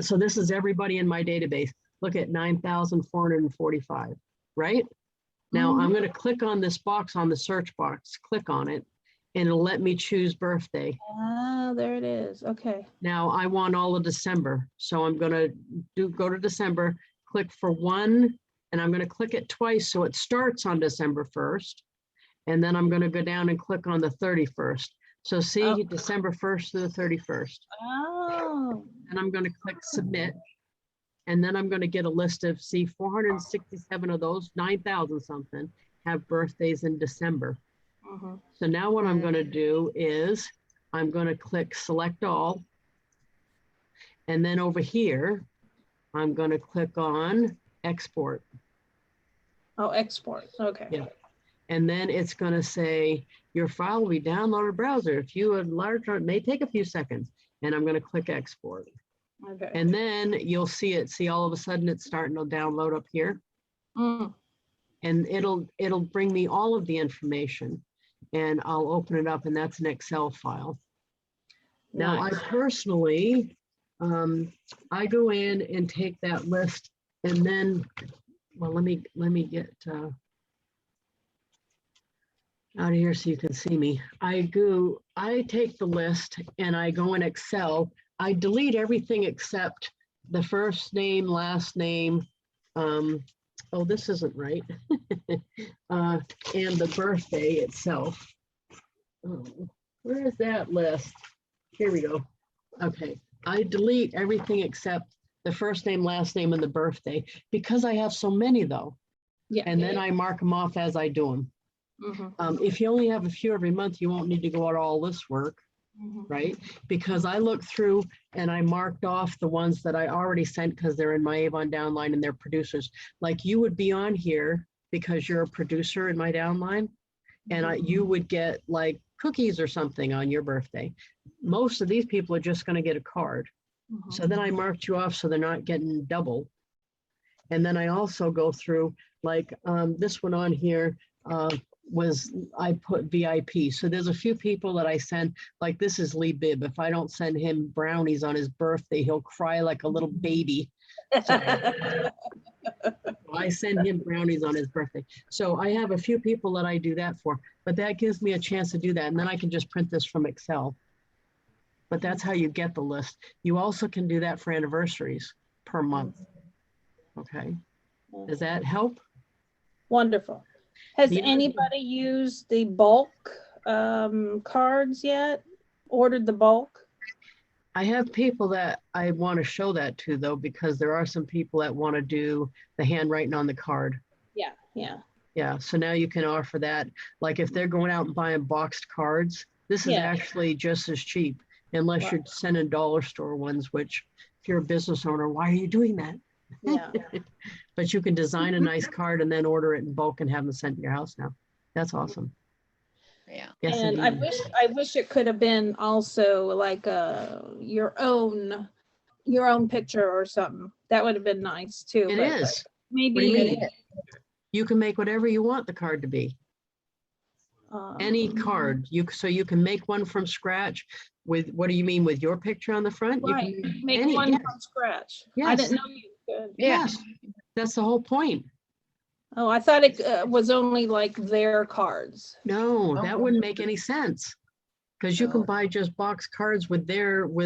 So this is everybody in my database. Look at 9,445, right? Now I'm going to click on this box on the search box, click on it, and it'll let me choose birthday. Ah, there it is. Okay. Now I want all of December. So I'm going to go to December, click for one, and I'm going to click it twice. So it starts on December 1st. And then I'm going to go down and click on the 31st. So see Oh. December 1st to the 31st. Oh. And I'm going to click submit. And then I'm going to get a list of, see, 467 of those, 9,000 something, have birthdays in December. Mhm. So now what I'm going to do is I'm going to click select all. And then over here, I'm going to click on export. Oh, export. Okay. Yeah. And then it's going to say your file will be downloaded browser. If you enlarge it, may take a few seconds. And I'm going to click export. Okay. And then you'll see it. See, all of a sudden it's starting to download up here. Mm. And it'll bring me all of the information. And I'll open it up, and that's an Excel file. Now, I Nice. personally, I go in and take that list, and then, well, let me get out of here so you can see me. I take the list and I go in Excel. I delete everything except the first name, last name. Oh, this isn't right. And the birthday itself. Oh, where is that list? Here we go. Okay, I delete everything except the first name, last name, and the birthday because I have so many though. Yeah. And then I mark them off as I do them. Mhm. If you only have a few every month, you won't need to go out all this work, Mhm. right? Because I looked through and I marked off the ones that I already sent because they're in my Avon downline and they're producers. Like you would be on here because you're a producer in my downline, and you would get like cookies or something on your birthday. Most of these people are just going to get a card. Mhm. So then I marked you off so they're not getting double. And then I also go through like this one on here I put VIP. So there's a few people that I send, like this is Lee Bibb. If I don't send him brownies on his birthday, he'll cry like a little baby. So I send him brownies on his birthday. So I have a few people that I do that for, but that gives me a chance to do that. And then I can just print this from Excel. But that's how you get the list. You also can do that for anniversaries per month. Okay. Does that help? Wonderful. Has The other- anybody used the bulk cards yet? Ordered the bulk? I have people that I want to show that to though, because there are some people that want to do the handwriting on the card. Yeah, yeah. Yeah, so now you can offer that. Like if they're going out and buying boxed cards, this is Yeah. actually just as cheap. unless Wow. you're sending dollar store ones, which if you're a business owner, why are you doing that? Yeah. But you can design a nice card and then order it in bulk and have them sent to your house now. That's awesome. Yeah. Yes, And indeed. I wish it could have been also like your own picture or something. That would have been nice too. It but is. Maybe What do you It mean? is. You can make whatever you want the card to be. Any card. So you can make one from scratch with, what do you mean, with your picture on the front? You Right. can Make any, one yes, from scratch. I Yes. didn't know you could. Yeah. yes. That's the whole point. Oh, I thought it was only like their cards. No, that Oh. wouldn't make any sense. Because you can No. buy just box cards with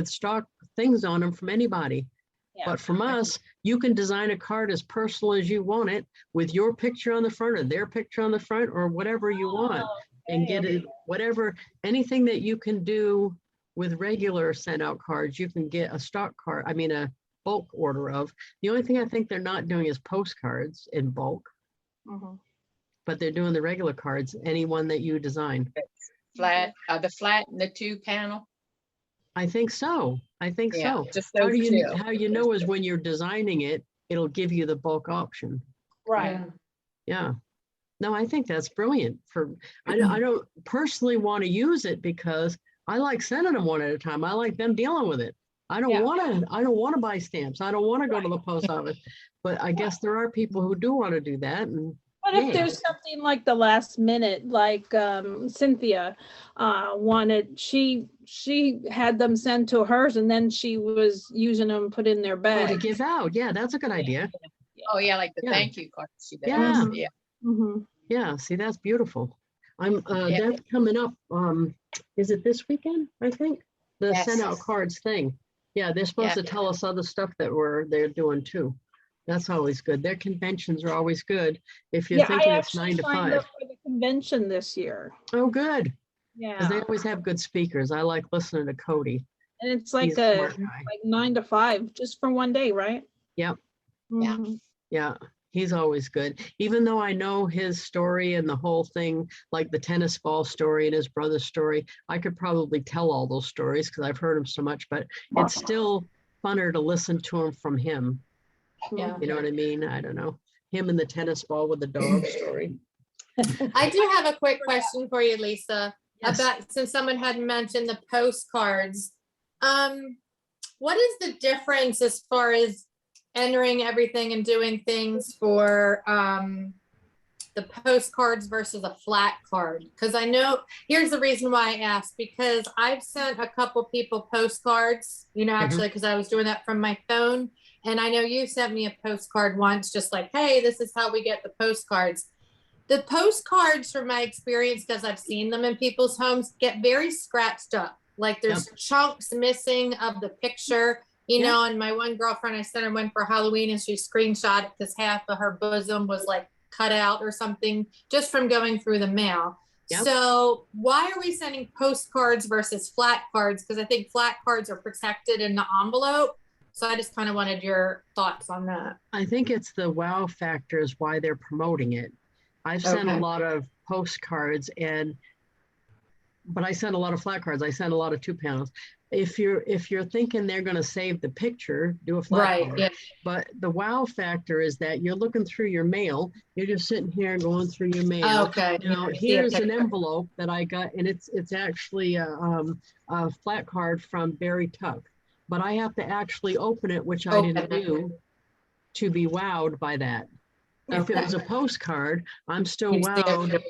stock things on them from anybody. Yeah. But from us, you can design a card as personal as you want it with your picture on the front or their picture on the front or whatever you want. And get it, whatever, anything that you can do with regular send out cards, you can get a stock card, I mean, a bulk order of. The only thing I think they're not doing is postcards in bulk, but they're doing the regular cards, any one that you design. Flat, the flat and the 2 panel. I think so. I think Yeah, so. just How those do you, two. how you know is when you're designing it, it'll give you the bulk option. Right. Yeah. No, I think that's brilliant. I don't personally want to use it because I like sending them one at a time. I like them dealing with it. I don't Yeah. want to buy stamps. I don't want to go to the post office. But I guess there are people who do want to do that. And But Yeah. if there's something like the last minute, like Cynthia wanted, she had them sent to hers and then she was using them, put in their to bag. give out. Yeah, that's a good idea. Oh, yeah, like the Yeah. thank you cards. she does. Yeah. Yeah. Mhm. Yeah, see, that's beautiful. I'm Yeah. that's coming up. Is it this weekend? I think the Yes. send out cards thing. Yeah, they're supposed to tell us other stuff that they're doing too. That's always good. Their conventions are always good. If you're Yeah, I thinking it's actually 9 to signed 5. up for the convention this year. Oh, good. Because they Yeah, always have good speakers. I like listening to Cody. and it's He's like a a smart guy. like 9 to 5 just for one day, right? Yep. Yeah. Mhm. Yeah, he's always good. Even though I know his story and the whole thing, like the tennis ball story and his brother's story, I could probably tell all those stories because I've heard them so much, but it's still funner to listen to them from him. Yeah. You know what I mean? I don't know. Him and the tennis ball with the dog story. I do have a quick question for you, Lisa, Yes. about, since someone had mentioned the postcards. What is the difference as far as entering everything and doing things for the postcards versus a flat card? Because I know, here's the reason why I asked, because I've sent a couple people postcards, actually, because I was doing that from my phone. And I know you sent me a postcard once, just like, hey, this is how we get the postcards. The postcards, from my experience, because I've seen them in people's homes, get very scratched up. Like there's chunks missing of the picture, and my one girlfriend, I sent her one for Halloween and she screenshot it because half of her bosom was like cut out or something just from going through the mail. Yep. So why are we sending postcards versus flat cards? Because I think flat cards are protected in the envelope. So I just kind of wanted your thoughts on that. I think it's the wow factor is why they're promoting it. I've sent a Okay. lot of postcards but I sent a lot of flat cards. I sent a lot of 2 panels. If you're thinking they're going to save the picture, do a flat card. Yeah. But the wow factor is that you're looking through your mail. You're just sitting here going through your mail. Okay. Here's an envelope that I got, and it's actually a flat card from Barry Tuck. But I have to actually open it, which I didn't do, to be wowed by that. If it was a postcard, I'm still wowed.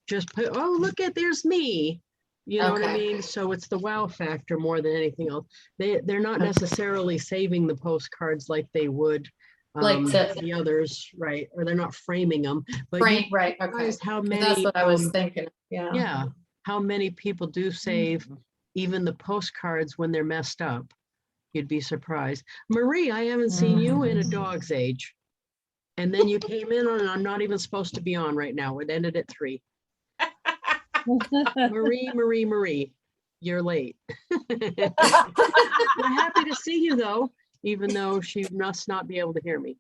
Just put, oh, look at, there's me. You know what I mean? So it's the wow factor more than anything else. They're not necessarily saving the postcards like they would Like the others, right? Or they're not framing them. But Right. Okay. realize how many, That's what I was thinking. Yeah. yeah, how many people do save even the postcards when they're messed up. You'd be surprised. Marie, I haven't seen you in a dog's age. And then you came in and I'm not even supposed to be on right now. It ended at 3. Marie, you're late. I'm happy to see you though, even though she must not be able to hear me.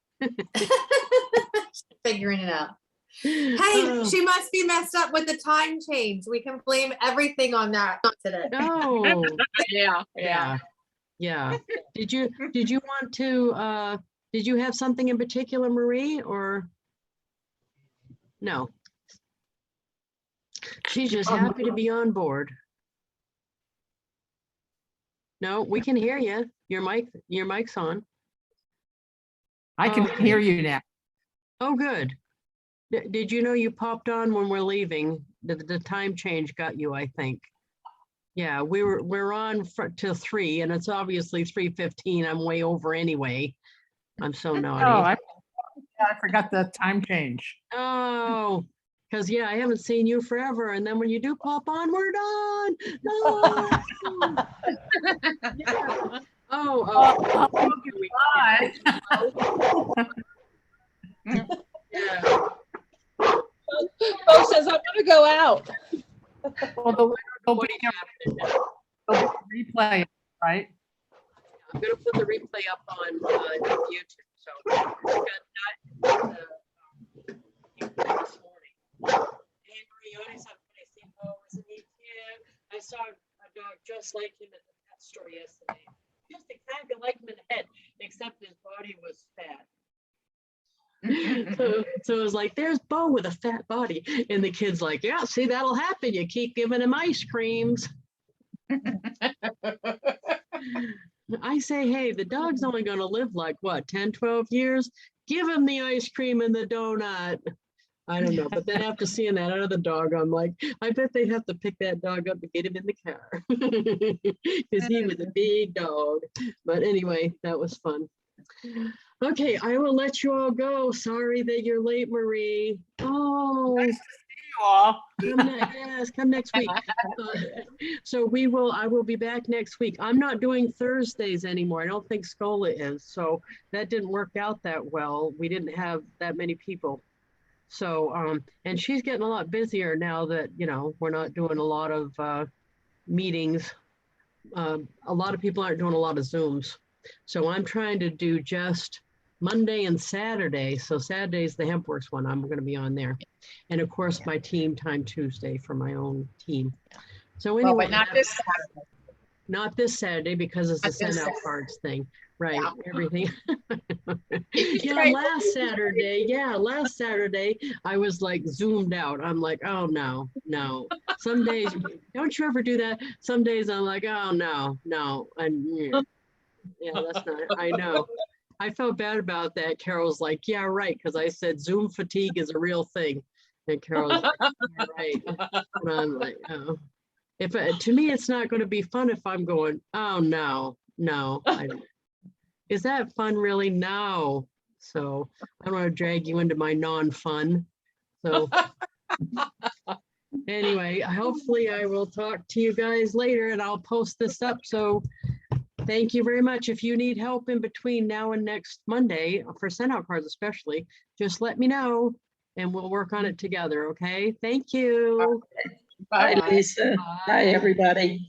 Figuring it out. Hey, Oh, she must be messed up with the time change. We can blame everything on that today. no. Yeah, Yeah, yeah. Did you want to, did you have something in particular, Marie, or? No. She's just happy to be on board. No, we can hear you. Your mic's on. I can Okay. hear you now. Oh, good. Did you know you popped on when we're leaving? The time change got you, I think. Yeah, we're on till 3 and it's obviously 3:15. I'm way over anyway. I'm so Oh, naughty. I forgot the time change. Oh, because yeah, I haven't seen you forever. And then when you do pop on, we're done. No. Yeah. Oh, Bye. yeah. Bo says, I want to go out. Well, there'll be a replay, right? I'm gonna put the replay up on YouTube. So we got that this morning. Hey Marie, I saw I see Bo, isn't he cute? I saw a dog just like him at the pet store yesterday. Just exactly like him in the head, except his body was fat. So it was like, there's Bo with a fat body. And the kid's like, yeah, see, that'll happen. You keep giving him ice creams. I say, hey, the dog's only going to live like what, 10, 12 years? Give him the ice cream and the donut. I don't know. But then after seeing that other dog, I'm like, I bet they have to pick that dog up and get him in the car. Because he was a big dog. But anyway, that was fun. Okay, I will let you all go. Sorry that you're late, Marie. Oh, Nice to see you all. come next week. So I will be back next week. I'm not doing Thursdays anymore. I don't think Scola is. So that didn't work out that well. We didn't have that many people. So, and she's getting a lot busier now that, we're not doing a lot of meetings. A lot of people aren't doing a lot of Zooms. So I'm trying to do just Monday and Saturday. So Saturday's the HempWorks one. I'm going to be on there. And of course, my team time Tuesday for my own team. So anyway, but not this Saturday. Not this Saturday because it's a Not this SendOutCards thing. Right. Yeah. Everything. Last Saturday, I was like zoomed out. I'm like, oh, no. Some days, don't you ever do that? Some days I'm like, oh, no. And yeah, that's not, I know. I felt bad about that. Carol's like, yeah, right. Because I said Zoom fatigue is a real thing. And Carol's like, yeah, right. And I'm like, oh. To me, it's not going to be fun if I'm going, oh, no. Is that fun really? No. So I don't want to drag you into my non-fun. So anyway, hopefully I will talk to you guys later and I'll post this up. So thank you very much. If you need help in between now and next Monday for SendOutCards especially, just let me know and we'll work on it together. Okay. Thank you. Bye, Lisa. Bye, everybody.